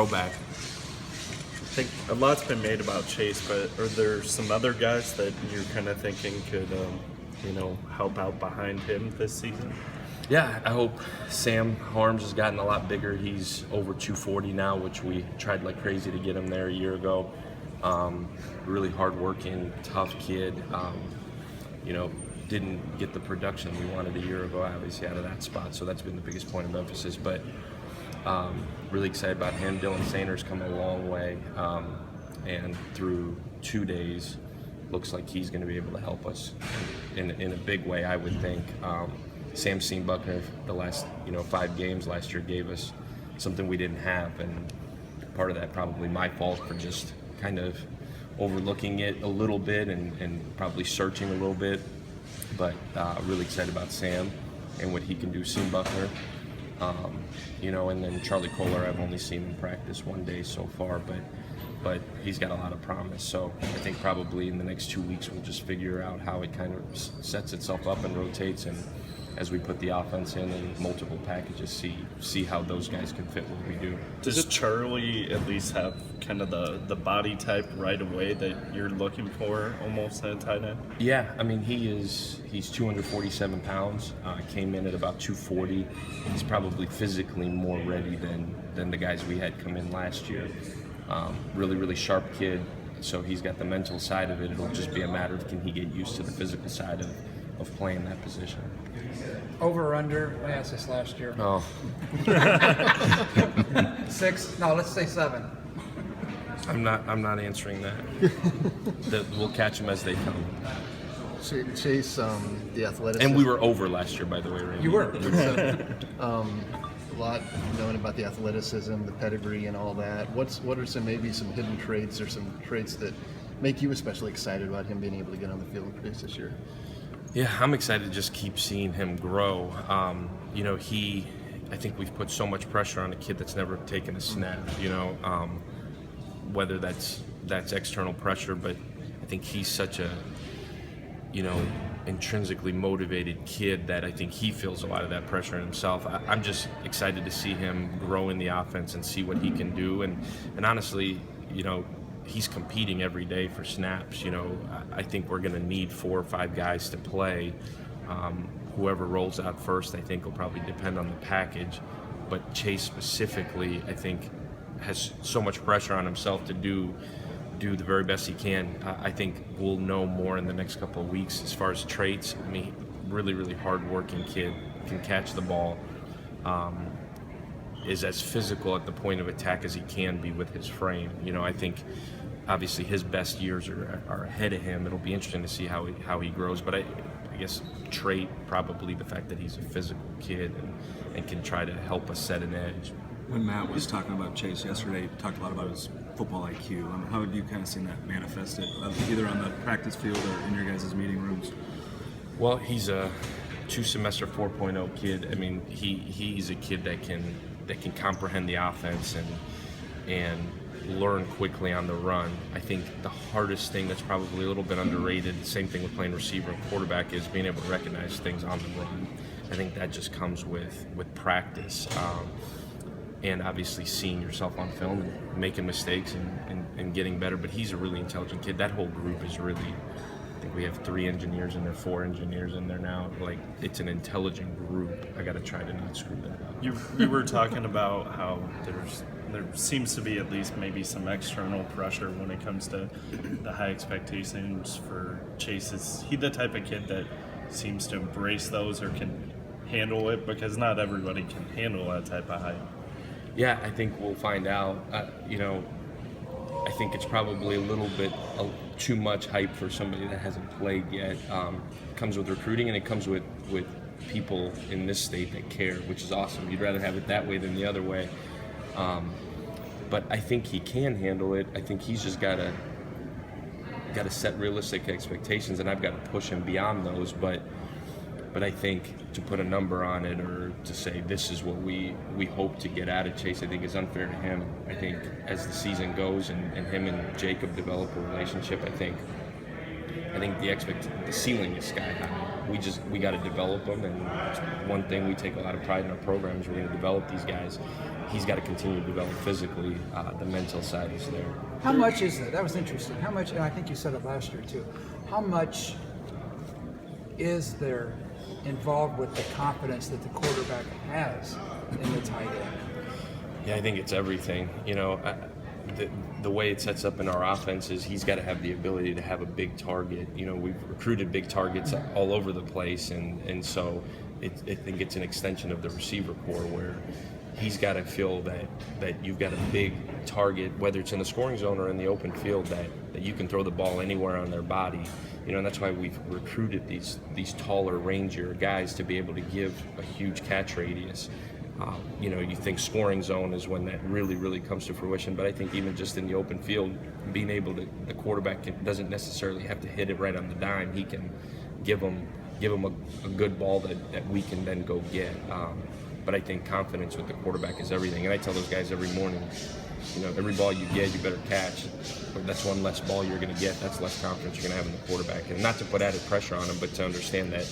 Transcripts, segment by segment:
pro back. I think a lot's been made about Chase, but are there some other guys that you're kind of thinking could, help out behind him this season? Yeah, I hope Sam Harms has gotten a lot bigger. He's over 240 now, which we tried like crazy to get him there a year ago. Really hardworking, tough kid. Didn't get the production we wanted a year ago, obviously, out of that spot. So that's been the biggest point of emphasis. But really excited about him. Dylan Saner's come a long way. And through 2 days, looks like he's going to be able to help us in a big way, I would think. Sam Buckner, the last 5 games last year, gave us something we didn't have, and part of that probably my fault for just kind of overlooking it a little bit and probably searching a little bit. But really excited about Sam and what he can do. Sam Buckner, and then Charlie Kohler. I've only seen him practice 1 day so far, but he's got a lot of promise. So I think probably in the next 2 weeks we'll just figure out how it kind of sets itself up and rotates, and as we put the offense in and multiple packages, see how those guys can fit what we do. Does Charlie at least have kind of the body type right away that you're looking for almost at tight end? Yeah, I mean he's 247 pounds, came in at about 240. He's probably physically more ready than the guys we had come in last year. Really, really sharp kid, so he's got the mental side of it. It'll just be a matter of can he get used to the physical side of playing that position. Over or under? I asked this last year. Oh. 6? No, let's say 7. I'm not answering that. We'll catch them as they come. Chase, the athleticism. And we were over last year, by the way, Randy. You were. A lot knowing about the athleticism, the pedigree, and all that. What are some hidden traits or some traits that make you especially excited about him being able to get on the field and produce this year? Yeah, I'm excited to just keep seeing him grow. I think we've put so much pressure on a kid that's never taken a snap, whether that's external pressure, but I think he's such a, intrinsically motivated kid that I think he feels a lot of that pressure in himself. I'm just excited to see him grow in the offense and see what he can do. And honestly, he's competing every day for snaps. I think we're going to need 4 or 5 guys to play. Whoever rolls out first, I think, will probably depend on the package. But Chase specifically, I think, has so much pressure on himself to do the very best he can. I think we'll know more in the next couple of weeks as far as traits. I mean, really, really hard-working kid, can catch the ball. Is as physical at the point of attack as he can be with his frame. I think obviously his best years are ahead of him. It'll be interesting to see how he grows. But I guess trait, probably the fact that he's a physical kid and can try to help us set an edge. When Matt was talking about Chase yesterday, he talked a lot about his football IQ. How have you kind of seen that manifested, either on the practice field or in your guys' meeting rooms? Well, he's a 2-semester 4.0 kid. I mean, he's a kid that can comprehend the offense and learn quickly on the run. I think the hardest thing that's probably a little bit underrated, same thing with playing receiver and quarterback, is being able to recognize things on the run. I think that just comes with practice. And obviously seeing yourself on film and making mistakes and getting better. But he's a really intelligent kid. That whole group is really, I think we have 3 engineers in there, 4 engineers in there now. Like, it's an intelligent group. I got to try to not screw that up. You were talking about how there seems to be at least maybe some external pressure when it comes to the high expectations for Chase. Is he the type of kid that seems to embrace those or can handle it? Because not everybody can handle that type of hype. Yeah, I think we'll find out. I think it's probably a little bit too much hype for somebody that hasn't played yet. It comes with recruiting, and it comes with people in this state that care, which is awesome. You'd rather have it that way than the other way. But I think he can handle it. I think he's just got to set realistic expectations, and I've got to push him beyond those. But I think to put a number on it or to say this is what we hope to get out of Chase, I think is unfair to him. I think as the season goes and him and Jacob develop a relationship, I think I think the ceiling is sky high. We got to develop them, and it's one thing we take a lot of pride in our programs. We're going to develop these guys. He's got to continue to develop physically. The mental side is there. How much is that? That was interesting. How much, and I think you said it last year too, how much is there involved with the confidence that the quarterback has in the tight end? Yeah, I think it's everything. You know, the way it sets up in our offense is he's got to have the ability to have a big target. You know, we've recruited big targets all over the place, and so I think it's an extension of the receiver core where he's got to feel that you've got a big target, whether it's in the scoring zone or in the open field, that you can throw the ball anywhere on their body. You know, and that's why we've recruited these taller, rangier guys to be able to give a huge catch radius. You know, you think scoring zone is when that really, really comes to fruition, but I think even just in the open field, being able to, the quarterback doesn't necessarily have to hit it right on the dime. He can give them a good ball that we can then go get. But I think confidence with the quarterback is everything. And I tell those guys every morning, you know, every ball you get, you better catch. That's one less ball you're going to get. That's less confidence you're going to have in the quarterback. And not to put added pressure on him, but to understand that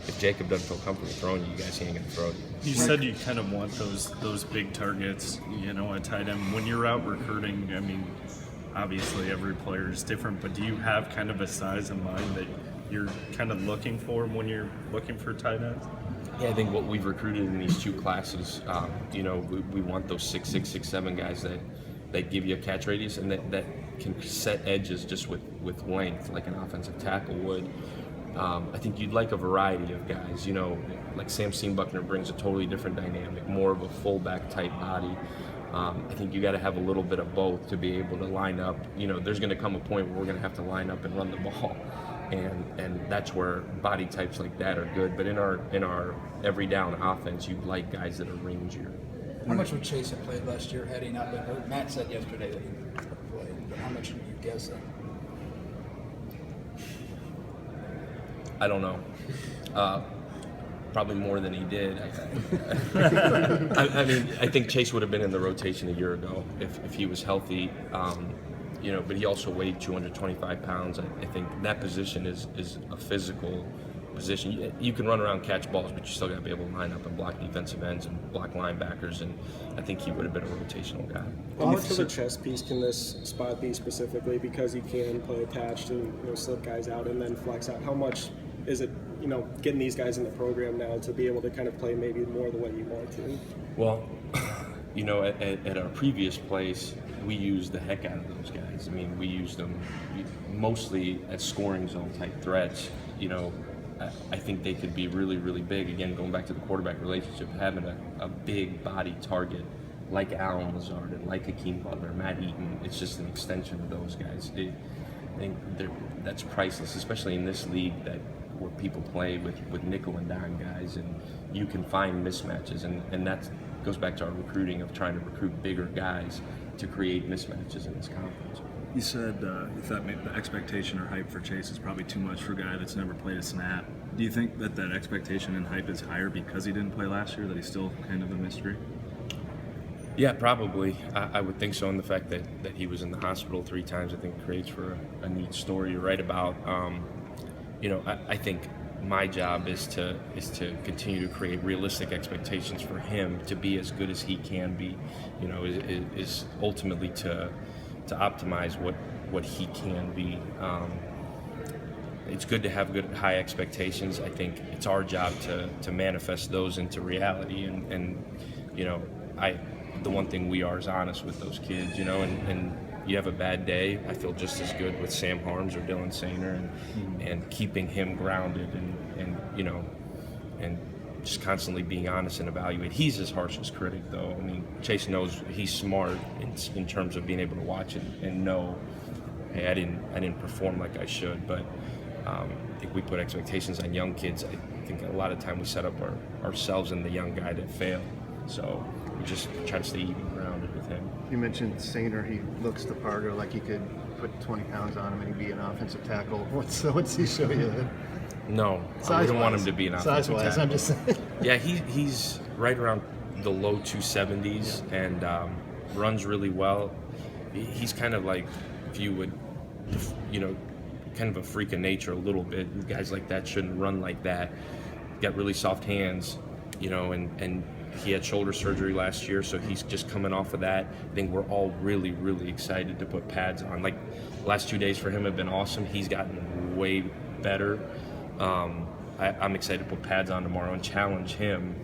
if Jacob doesn't feel comfortable throwing you guys, he ain't going to throw it. You said you kind of want those big targets, you know, at tight end. When you're out recruiting, I mean, obviously every player is different, but do you have kind of a size in mind that you're kind of looking for when you're looking for tight ends? Yeah, I think what we've recruited in these two classes, you know, we want those 6'6", 6'7" guys that give you a catch radius and that can set edges just with length, like an offensive tackle would. I think you'd like a variety of guys, you know, like Sam Buckner brings a totally different dynamic, more of a fullback type body. I think you got to have a little bit of both to be able to line up. You know, there's going to come a point where we're going to have to line up and run the ball. And that's where body types like that are good. But in our every down offense, you like guys that are rangier. How much would Chase have played last year had he not been hurt? Matt said yesterday that he played, but how much would you guess that? I don't know. Probably more than he did. I mean, I think Chase would have been in the rotation a year ago if he was healthy. You know, but he also weighed 225 pounds. I think that position is a physical position. You can run around, catch balls, but you still got to be able to line up and block defensive ends and block linebackers, and I think he would have been a rotational guy. How much of a chess piece can this spot be specifically, because he can play attached and, you know, slip guys out and then flex out? How much is it, you know, getting these guys in the program now to be able to kind of play maybe more the way you want to? Well, you know, at our previous place, we used the heck out of those guys. I mean, we used them mostly as scoring zone type threats. You know, I think they could be really, really big. Again, going back to the quarterback relationship, having a big body target like Alan Lazard and like Hakeem Butler, Matt Eaton, it's just an extension of those guys. I think that's priceless, especially in this league where people play with nickel and dime guys, and you can find mismatches, and that goes back to our recruiting of trying to recruit bigger guys to create mismatches in this conference. You said you thought maybe the expectation or hype for Chase is probably too much for a guy that's never played a snap. Do you think that expectation and hype is higher because he didn't play last year, that he's still kind of a mystery? Yeah, probably. I would think so, and the fact that he was in the hospital 3 times, I think creates for a neat story to write about. You know, I think my job is to continue to create realistic expectations for him to be as good as he can be. You know, is ultimately to optimize what he can be. It's good to have good high expectations. I think it's our job to manifest those into reality, and you know, the one thing we are is honest with those kids, you know, and you have a bad day, I feel just as good with Sam Harms or Dylan Sainer and keeping him grounded and you know, and just constantly being honest and evaluate. He's his harshest critic, though. I mean, Chase knows he's smart in terms of being able to watch it and know, hey, I didn't perform like I should, but I think we put expectations on young kids. I think a lot of time we set up ourselves and the young guy to fail. So we just try to stay even grounded with him. You mentioned Sainer, he looks the part, or like he could put 20 pounds on him and he'd be an offensive tackle. What's he show you? No, I wouldn't want him to be an offensive tackle. I'm just saying. Yeah, he's right around the low 270s and runs really well. He's kind of like, if you would, you know, kind of a freak of nature a little bit. Guys like that shouldn't run like that. Got really soft hands, you know, and he had shoulder surgery last year, so he's just coming off of that. I think we're all really, really excited to put pads on. Like, the last 2 days for him have been awesome. He's gotten way better. I'm excited to put pads on tomorrow and challenge him.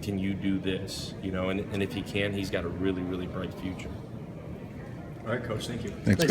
Can you do this? You know, and if he can, he's got a really, really bright future. All right, Coach. Thank you. Thanks, Coach.